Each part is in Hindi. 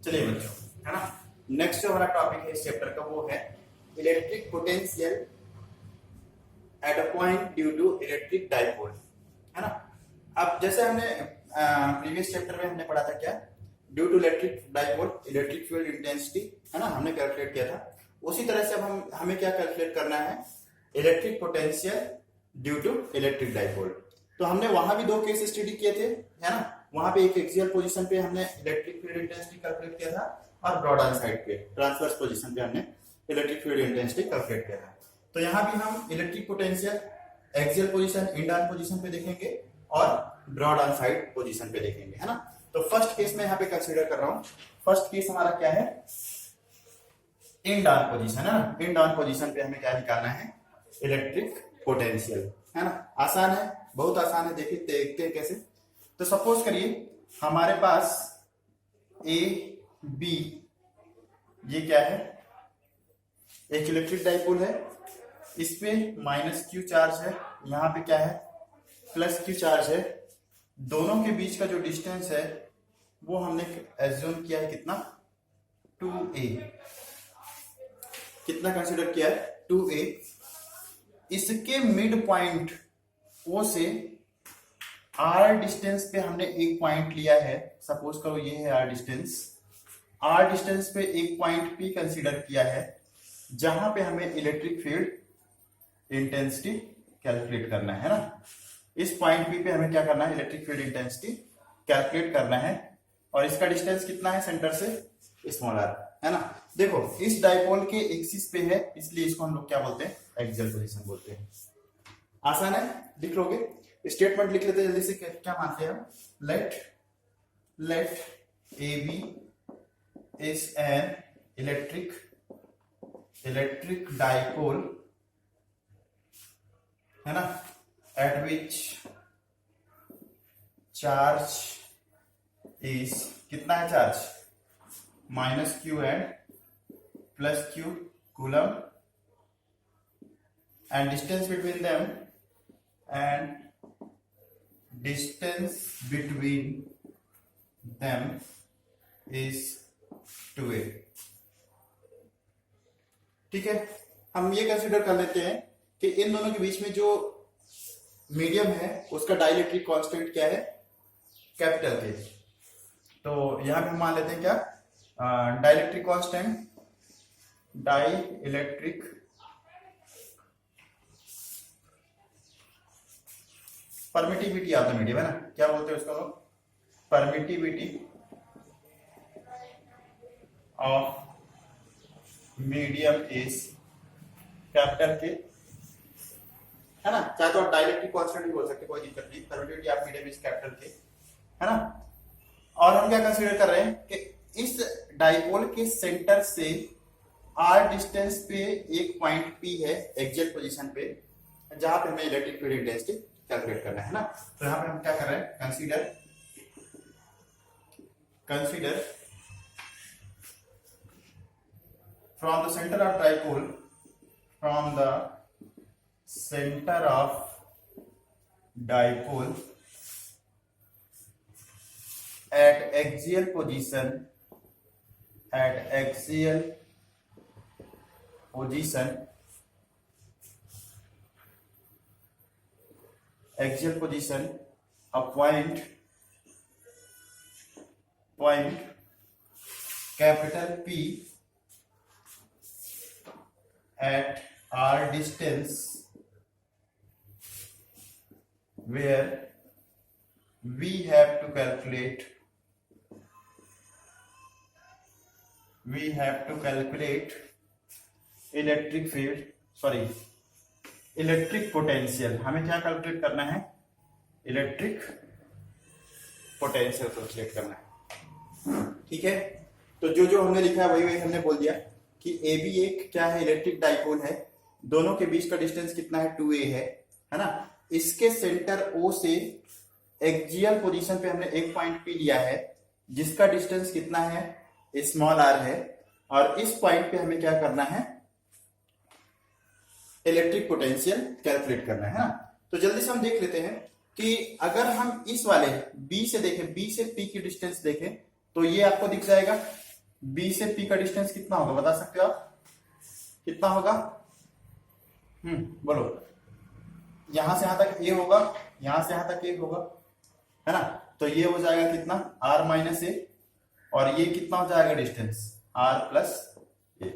चलिए बच्चों, है ना। नेक्स्ट जो हमारा टॉपिक है इस चैप्टर का वो है electric potential at a point due to electric dipole, है ना। अब जैसे हमने प्रीवियस चैप्टर में हमने पढ़ा था क्या, due to electric dipole electric field intensity, है ना, हमने कैलकुलेट किया था। उसी तरह से अब हमें क्या कैलकुलेट करना है, electric potential due to electric dipole. तो हमने वहां भी दो केस स्टडी किए थे, है ना। वहां पे एक एक्सियल पोजीशन पे हमने इलेक्ट्रिक फील्ड इंटेंसिटी कैलकुलेट किया था और ब्रॉड ऑन साइड पे ट्रांसवर्स पोजीशन पे हमने इलेक्ट्रिक फील्ड इंटेंसिटी कैलकुलेट किया था। तो यहाँ भी हम electric potential axial position, end on position पे देखेंगे और ब्रॉड ऑन साइड पोजीशन पे देखेंगे, है ना। तो फर्स्ट केस में यहाँ पे कंसीडर कर रहा हूँ। फर्स्ट केस हमारा क्या है, इंड ऑन पोजीशन, है ना। इंड ऑन पोजीशन पे हमें क्या निकालना है, इलेक्ट्रिक पोटेंशियल, है ना। आसान है, बहुत आसान है। देखिए देखते हैं कैसे। तो सपोज करिए हमारे पास ए बी, ये क्या है, एक इलेक्ट्रिक डाइपोल है। इस पे माइनस क्यू चार्ज है, यहाँ पे क्या है, प्लस क्यू चार्ज है। दोनों के बीच का जो डिस्टेंस है वो हमने एज्यूम किया है कितना, 2a। कितना कंसीडर किया है, 2a। इसके मिड पॉइंट ओ से r डिस्टेंस पे हमने एक पॉइंट लिया है। सपोज करो ये है r डिस्टेंस। r डिस्टेंस पे एक पॉइंट p कंसीडर किया है जहां पे हमें इलेक्ट्रिक फील्ड इंटेंसिटी कैलकुलेट करना है ना। इस पॉइंट p पे हमें क्या करना है, इलेक्ट्रिक फील्ड इंटेंसिटी कैलकुलेट करना है। और इसका डिस्टेंस कितना है सेंटर से, स्मॉल r, है ना। देखो इस डाइपोल के एक्सिस पे है, इसलिए इसको हम लोग क्या बोलते हैं, एक्सियल पोजीशन बोलते हैं। आसान है, लिख लोगे। स्टेटमेंट लिख लेते हैं जल्दी से। क्या मानते हैं हम, let a b is an electric dipole, है ना, एट विच चार्ज इज, कितना है charge, minus q and plus q coulomb, and distance between them is 2a। ठीक है, हम ये कंसीडर कर लेते हैं कि इन दोनों के बीच में जो मीडियम है उसका डाइलेक्ट्रिक कांस्टेंट क्या है, कैपिटल के। तो यहां पे हम मान लेते हैं क्या, dielectric constant, dielectric permittivity of the medium, है ना। क्या बोलते हैं उसका लोग, permittivity of medium is capital के, है ना। चाहे तो आप डाइलेक्ट्रिक कांस्टेंट भी बोल सकते, कोई दिक्कत नहीं। Permittivity of medium is capital के, है ना। और हम क्या कंसीडर कर रहे हैं कि इस डाइपोल के सेंटर से r डिस्टेंस पे एक पॉइंट p है एक्सियल पोजीशन पे, जहां पे हमें इलेक्ट्रिक फील्ड इंटेंसिटी कैलकुलेट करना है ना। तो यहां पे हम क्या कर रहे हैं, consider from the centre of dipole, from the centre of dipole at axial position, a point capital P at r distance, where we have to calculate electric potential. हमें क्या कैलकुलेट करना है, इलेक्ट्रिक पोटेंशियल कैलकुलेट करना है। ठीक है, तो जो हमने लिखा है वही हमने बोल दिया कि ए बी एक क्या है, इलेक्ट्रिक डाइपोल है। दोनों के बीच का डिस्टेंस कितना है, 2a है ना। इसके सेंटर ओ से एक्सियल पोजीशन पे हमने एक पॉइंट p लिया है जिसका डिस्टेंस कितना है, स्मॉल r है। और इस पॉइंट पे हमें क्या करना है, इलेक्ट्रिक पोटेंशियल कैलकुलेट करना है ना। तो जल्दी से हम देख लेते हैं कि अगर हम इस वाले B से देखें, B से P की डिस्टेंस देखें तो ये आपको दिख जाएगा, बी से पी का डिस्टेंस कितना होगा बता सकते हो आप? कितना होगा? बोलो। यहां से यहां तक ए होगा, यहां से यहां तक ए होगा, है ना? तो ये हो जाएगा कितना? आर माइनस ए, और ये कितना हो जाएगा डिस्टेंस? आर प्लस ए।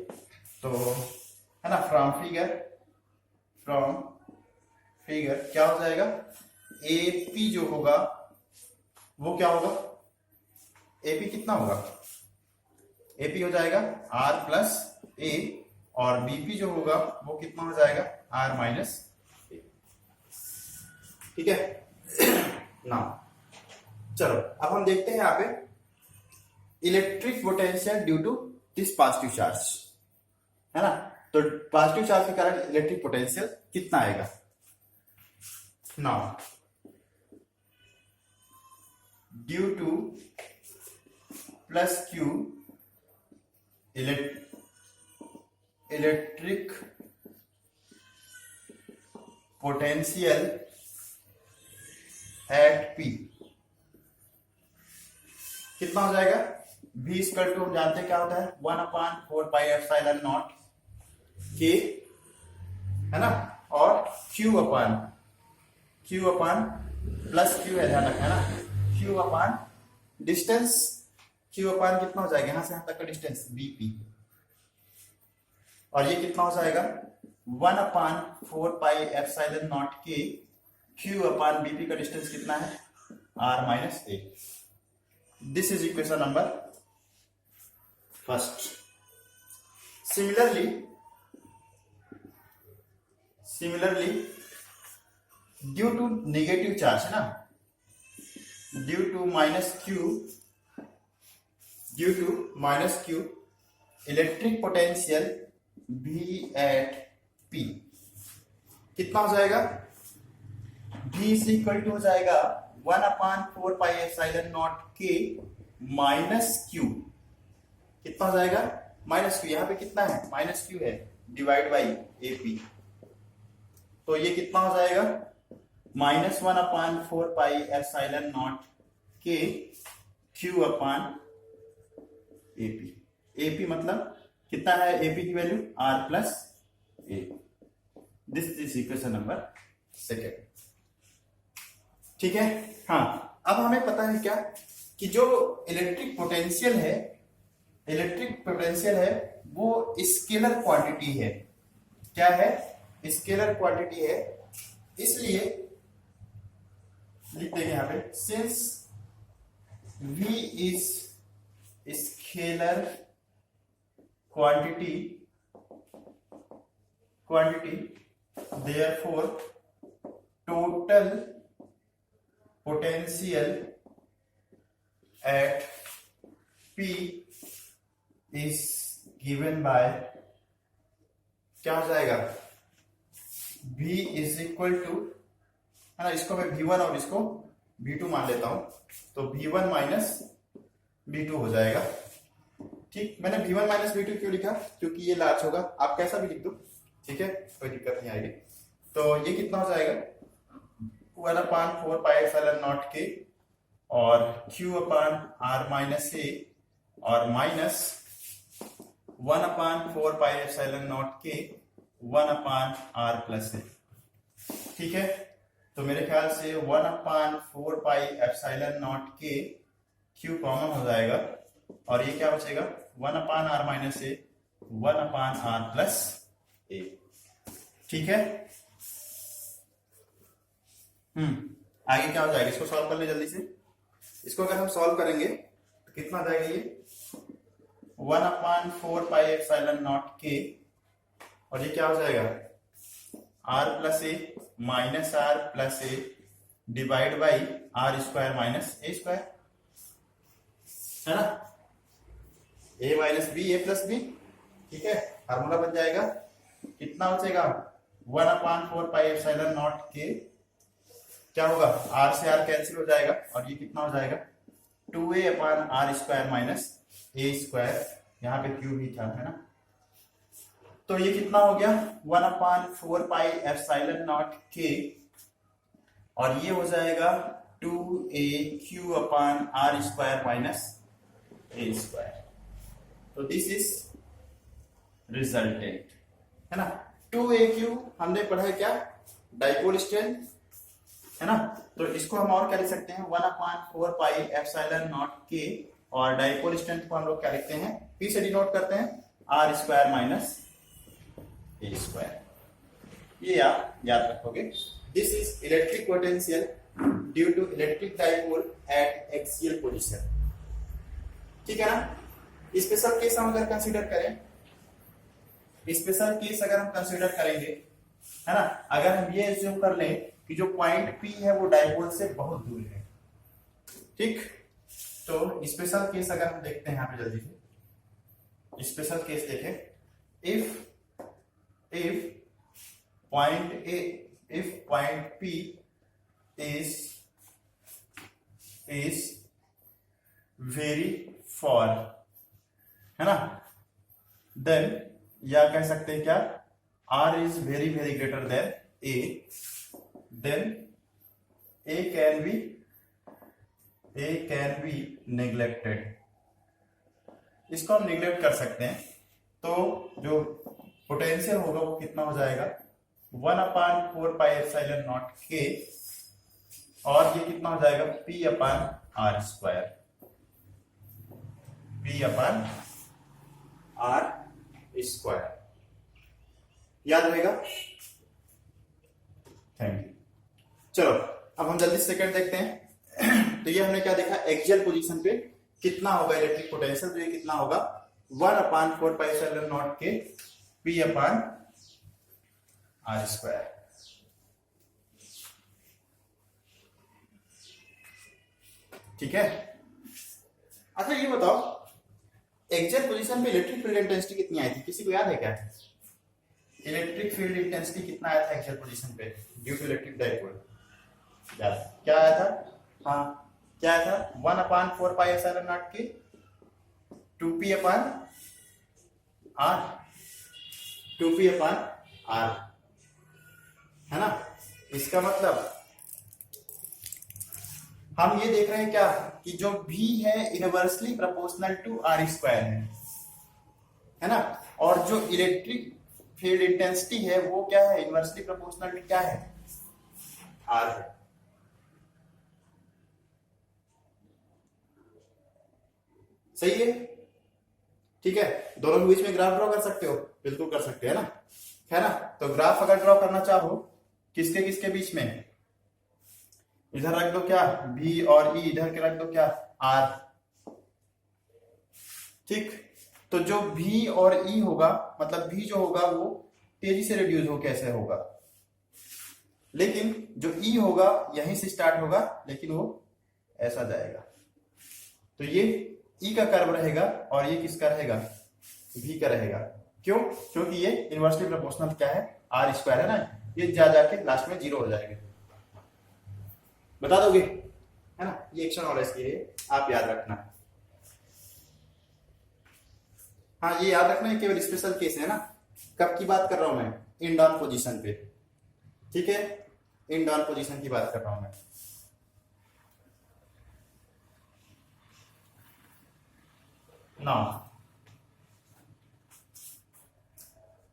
तो है ना, फ्रॉम फिगर क्या हो जाएगा? एपी जो होगा वो क्या होगा? एपी कितना होगा? एपी हो जाएगा आर प्लस ए, और बीपी जो होगा वो कितना हो जाएगा? आर माइनस ए। ठीक है ना? चलो अब हम देखते हैं यहाँ पे electric potential due to this positive charge, है ना? तो पॉजिटिव चार्ज के कारण इलेक्ट्रिक पोटेंशियल कितना आएगा? Now due two plus Q electric potential eight P कितना हो जाएगा? V इक्वल टू हम जानते हैं क्या होता है? 1/4πε0 K, है ना? और Q अपान प्लस Q है, ध्यान रखना, है ना? Q अपान डिस्टेंस, Q अपान कितना हो जाएगा? यहां से यहां तक का डिस्टेंस BP, और ये कितना हो जाएगा? 1/4πε0 K, Q अपान BP का डिस्टेंस कितना है? R minus a. This is equation number first. Similarly due to negative charge, है ना, due to minus q electric potential V at P कितना हो जाएगा? V इज इक्वल टू हो जाएगा 1/4πε0 K माइनस Q, कितना हो जाएगा? माइनस Q, यहाँ पे कितना है? माइनस Q है, डिवाइड बाई AP, तो ये कितना हो जाएगा? -1/4πε0 K Q upon AP। AP मतलब कितना है? AP की value R plus A. This is equation number second. ठीक है? हाँ, अब हमें पता है क्या कि जो इलेक्ट्रिक पोटेंशियल है वो स्केलर क्वांटिटी है। क्या है? स्केलर क्वांटिटी है, इसलिए लिख देंगे यहां पे, since V is scalar quantity therefore total potential at P is given by, क्या हो जाएगा? V इज इक्वल टू, है ना, इसको मैं V1 और इसको V2 मान लेता हूं, तो V1 माइनस V2 हो जाएगा। ठीक, मैंने V1 माइनस V2 क्यों लिखा? क्योंकि ये लार्ज होगा, आप कैसा भी लिख दो, ठीक है, कोई दिक्कत नहीं आएगी। तो ये कितना हो जाएगा? 1/4πε0 K और Q अपान R माइनस ए, और माइनस 1/4πε0 K 1/R प्लस ए। ठीक है, तो मेरे ख्याल से 1/4πε0 K Q कॉमन हो जाएगा, और ये क्या बचेगा? 1/R माइनस ए 1/R प्लस ए। ठीक है, आगे क्या हो जाएगा? इसको सॉल्व कर ले जल्दी से। इसको अगर हम सॉल्व करेंगे तो कितना आ जाएगा? ये 1/4πε0 K, और ये क्या हो जाएगा? R plus a minus R plus a divide by R square minus a square, है ना? A minus b a plus b. ठीक है, फार्मूला बन जाएगा, कितना बचेगा? 1/4πε0 K, क्या होगा? R से R कैंसिल हो जाएगा, और ये कितना हो जाएगा? 2a/R square minus a square, यहाँ पे क्यू भी था, है ना? तो ये कितना हो गया? 1/4πε0 K, और ये हो जाएगा 2aq/R square minus a square. तो दिस इज रिजल्टेंट, है ना। 2AQ हमने पढ़ा है क्या, डाइपोल स्ट्रेंथ, है ना। तो इसको हम और क्या लिख सकते हैं, 1/4 पाई एप्सिलॉन नॉट के, और डाइपोल स्ट्रेंथ को हम लोग क्या लिखते हैं, P से डिनोट करते हैं, R square minus A square. ये आप याद रखोगे। This is electric potential due to electric dipole at axial position. ठीक है ना। स्पेशल केस हम अगर कंसीडर करें, स्पेशल केस अगर हम कंसीडर करेंगे, है ना, अगर हम ये एज्यूम कर लें कि जो पॉइंट P है वो डाइपोल से बहुत दूर है, ठीक, तो स्पेशल केस अगर हम देखते हैं यहाँ पे जल्दी से, स्पेशल केस देखें, if point P is very far, है ना, देन या कह सकते हैं क्या, R is very very greater than A, then A can be neglected। इसको हम निगलेक्ट कर सकते हैं, तो जो पोटेंशियल होगा वो कितना हो जाएगा, 1/4 पाई एप्सिलॉन नॉट के, और ये कितना हो जाएगा, P/R स्क्वायर, P/R स्क्वायर। याद रहेगा। Thank you. चलो अब हम जल्दी सेकंड देखते हैं। तो ये हमने क्या देखा, एक्सियल पोजीशन पे कितना होगा इलेक्ट्रिक पोटेंशियल, तो ये कितना होगा, 1/4 पाई एप्सिलॉन नॉट के P/R स्क्वायर। ठीक है। अच्छा ये बताओ, एक्सियल पोजीशन पे इलेक्ट्रिक फील्ड इंटेंसिटी कितनी आई थी, किसी को याद है क्या, इलेक्ट्रिक फील्ड इंटेंसिटी कितना आया था एक्सियल पोजीशन पे ड्यू टू इलेक्ट्रिक डाइपोल, क्या आया था, हाँ क्या आया था, 1/4 पाई एप्सिलॉन नॉट के 2P/R, 2P/R, है ना। इसका मतलब हम ये देख रहे हैं क्या, कि जो V है inversely proportional to R square है ना, और जो इलेक्ट्रिक फील्ड इंटेंसिटी है वो क्या है, इनवर्सली प्रोपोर्शनल टू क्या है, R है। सही है, ठीक है। दोनों के बीच में ग्राफ ड्रॉ कर सकते हो, बिल्कुल कर सकते हैं ना, है ना। तो ग्राफ अगर ड्रॉ करना चाहो किसके किसके बीच में, इधर रख दो क्या V और E, इधर के रख दो क्या R, ठीक। तो जो V और E होगा, मतलब V जो होगा वो तेजी से रिड्यूस हो कैसे होगा, लेकिन जो E होगा यहीं से स्टार्ट होगा, लेकिन वो ऐसा जाएगा, तो ये E का कर्व रहेगा, और ये किसका रहेगा, V का रहेगा। क्यों, क्योंकि ये इनवर्सली प्रोपोर्शनल क्या है, R स्क्वायर है ना, ये जा जाके लास्ट में 0 हो जाएगा। बता दोगे, है ना, ये एक्शन नॉलेज के लिए आप याद रखना। हाँ ये याद रखना है, केवल स्पेशल केस है ना, कब की बात कर रहा हूं मैं, इन डाउन पोजीशन पे, ठीक है, इन डाउन पोजीशन की बात कर रहा हूं मैं। Now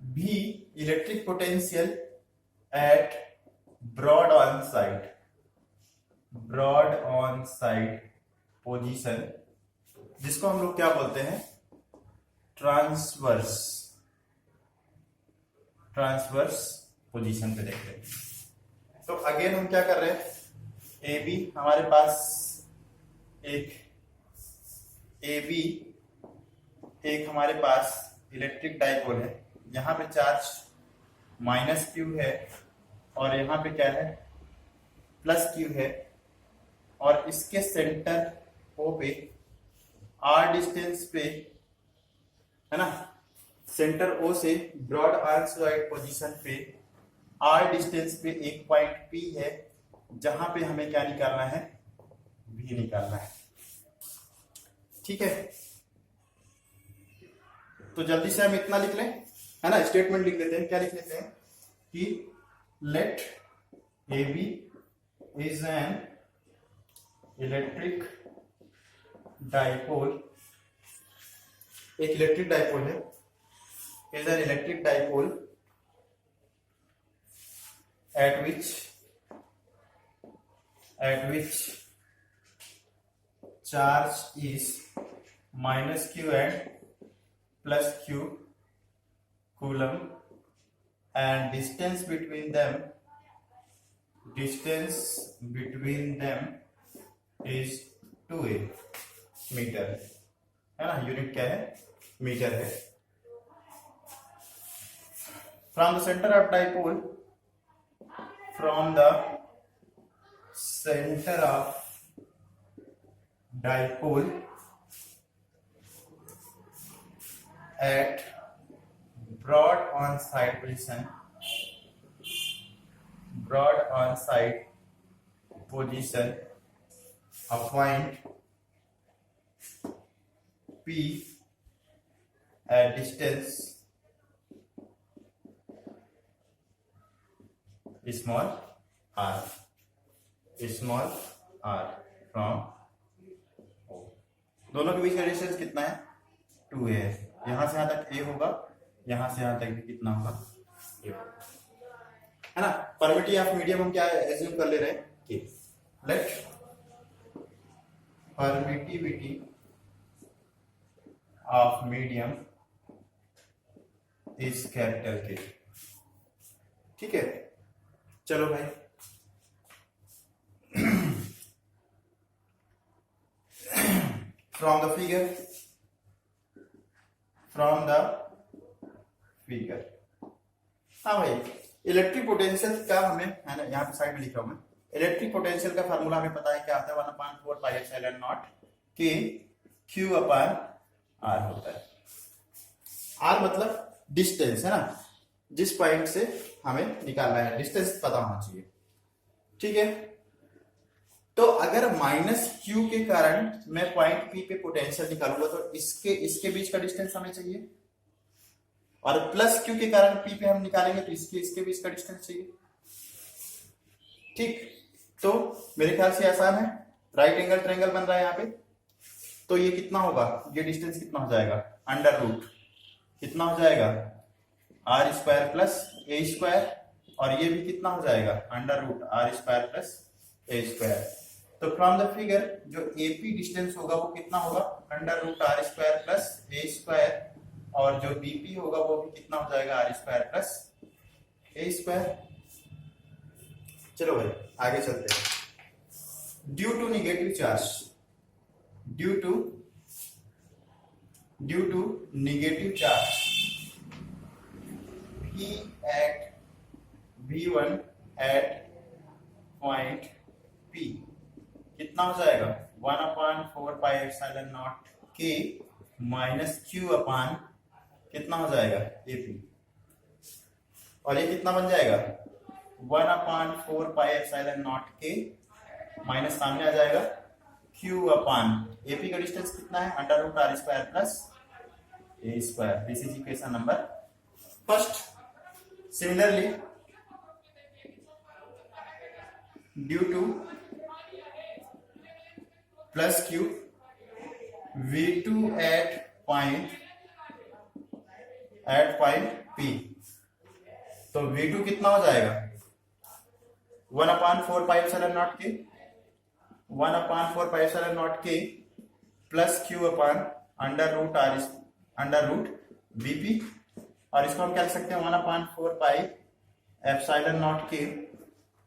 V electric potential at broad on side position, जिसको हम लोग क्या बोलते हैं, ट्रांसवर्स पोजीशन पे देखते हैं। तो अगेन हम क्या कर रहे हैं, AB हमारे पास एक हमारे पास इलेक्ट्रिक डाइपोल है, यहाँ पे चार्ज -Q है, और यहाँ पे क्या है, +Q है, और इसके सेंटर O पे R डिस्टेंस पे, है ना, सेंटर O से ब्रॉड आर्क पोजीशन पे R डिस्टेंस पे एक पॉइंट P है, जहां पे हमें क्या निकालना है, V निकालना है, ठीक है। तो जल्दी से हम इतना लिख लें, है ना, स्टेटमेंट लिख लेते हैं, क्या लिख लेते हैं कि let AB is an electric dipole एक इलेक्ट्रिक डाइपोल है, is an electric dipole at which charge is minus q and plus q coulomb and distance between them is 2a metre है ना, यूनिट क्या है, मीटर है। From the centre of dipole from the center of dipole at broad on side position a point P at distance small r from O। दोनों के बीच का डिस्टेंस कितना है, 2a है। यहां से यहां तक a होगा, यहां से यहां तक भी कितना होगा, a है ना। परमिटिविटी ऑफ मीडियम हम क्या एज्यूम कर ले रहे हैं कि let permittivity of medium is capital K। ठीक है, चलो भाई फ्रॉम द फिगर हाँ भाई, इलेक्ट्रिक पोटेंशियल का हमें है ना, यहाँ पे साइड में लिख रहा हूं मैं, इलेक्ट्रिक पोटेंशियल का फार्मूला हमें पता है क्या आता है, 1/4 pi epsilon naught K Q upon R होता है। R मतलब डिस्टेंस है ना, जिस पॉइंट से हमें निकालना है, डिस्टेंस पता होना चाहिए। ठीक है, तो अगर माइनस Q के कारण मैं पॉइंट P पे पोटेंशियल निकालूंगा तो इसके बीच का डिस्टेंस हमें चाहिए, और प्लस Q के कारण P पे हम निकालेंगे तो इसके बीच का डिस्टेंस चाहिए। ठीक, तो मेरे ख्याल से आसान है, राइट एंगल ट्रायंगल बन रहा है यहाँ पे। तो ये कितना होगा, ये डिस्टेंस कितना हो जाएगा, अंडर रूट कितना हो जाएगा, r square plus a square, और ये भी कितना हो जाएगा, under root r square plus a square. तो फ्रॉम द फिगर जो एपी डिस्टेंस होगा वो कितना होगा, under root r square plus a square, और जो बीपी होगा वो भी कितना हो जाएगा, r square plus a square. चलो भाई आगे चलते हैं। Due to negative charge, due to negative charge P at V1 at point P कितना हो जाएगा, 1/4 pi epsilon naught K minus Q अपान कितना हो जाएगा, AP, और ये कितना बन जाएगा, 1/4 pi epsilon naught K minus सामने आ जाएगा Q अपान AP का डिस्टेंस कितना है, under root r square plus a square. This is equation number first. Similarly, due to plus Q, V2 at point P, तो V2 कितना हो जाएगा, 1/4 pi epsilon naught K, 1/4 pi epsilon naught K plus Q upon under root VP, और इसको हम क्या लिख सकते हैं, 1/4 pi epsilon naught K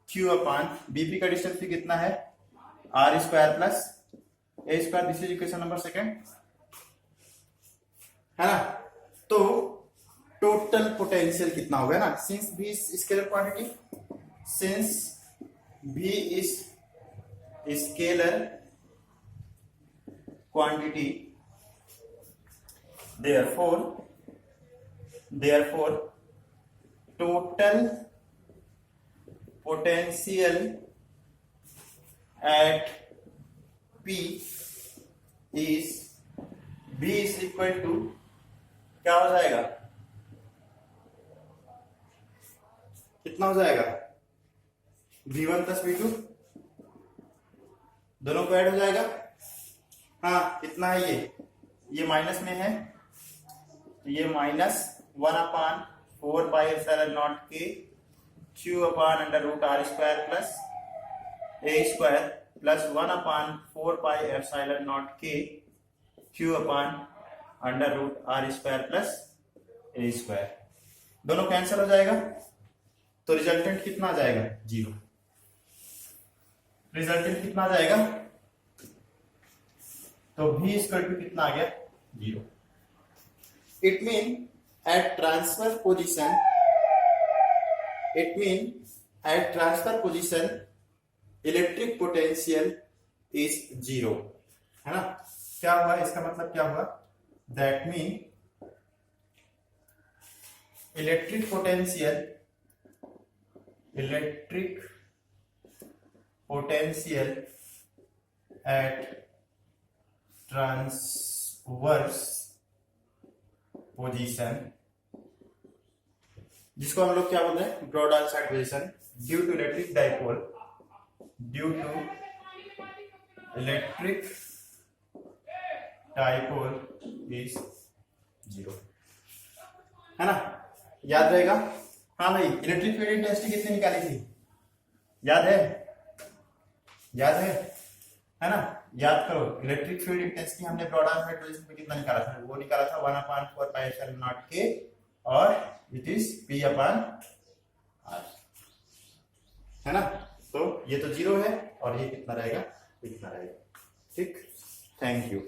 Q upon BP का डिस्टेंस भी कितना है, r square plus a square. This is equation number second, है ना। तो टोटल पोटेंशियल कितना होगा ना, since B is scalar quantity, since B is scalar quantity, therefore total potential at P is B is equal to क्या हो जाएगा, कितना हो जाएगा, V1 प्लस V2, दोनों को ऐड हो जाएगा। हाँ कितना है, ये माइनस में है तो ये माइनस 1/4πε0 के Q/√r² प्लस a² प्लस 1/4πε0 के Q/√r² प्लस a²। दोनों कैंसिल हो जाएगा तो रिजल्टेंट कितना आ जाएगा? 0। रिजल्टेंट कितना आ जाएगा? तो v इक्वल टू कितना आ गया? 0। It mean at transfer position electric potential is 0, है ना? क्या हुआ? इसका मतलब क्या हुआ? That mean electric potential at transverse position, जिसको हम लोग क्या बोलते हैं? Broad outside position, due to electric dipole is 0, है ना? याद रहेगा? हाँ भाई, इलेक्ट्रिक फील्ड इंटेंसिटी कितनी निकाली थी? याद है ना? याद करो, इलेक्ट्रिक फील्ड इंटेंसिटी हमने ब्रॉड आउटसाइड पोजीशन पे कितना निकाला था? वो निकाला था 1/4πε0 के, और इट इज P/r, है ना? तो ये तो 0 है, और ये कितना रहेगा? इतना रहेगा। ठीक, थैंक यू।